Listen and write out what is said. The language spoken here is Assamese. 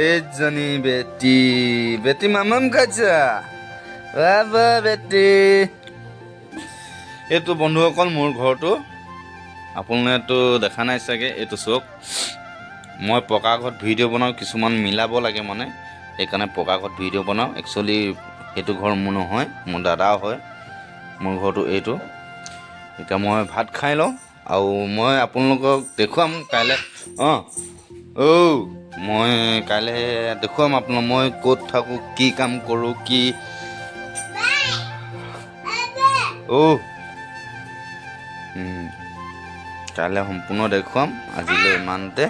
এইজনী বেটি বেটি মামাম খাইছা বাবা বেটি এইটো বন্ধুসকল মোৰ ঘৰটো আপোনালোকেতো দেখা নাই চাগে এইটো চাওক মই পকা ঘৰত ভিডিঅ' বনাওঁ কিছুমান মিলাব লাগে মানে সেইকাৰণে পকা ঘৰত ভিডিঅ' বনাওঁ একচুৱেলি সেইটো ঘৰ মোৰ নহয় মোৰ দাদাও হয় মোৰ ঘৰটো এইটো এতিয়া মই ভাত খাই লওঁ আৰু মই আপোনালোকক দেখুৱাম কাইলৈ মই কাইলৈ দেখুৱাম আপোনাক মই ক'ত থাকোঁ কি কাম কৰোঁ কি কাইলৈ সম্পূৰ্ণ দেখুৱাম আজিলৈ ইমানতে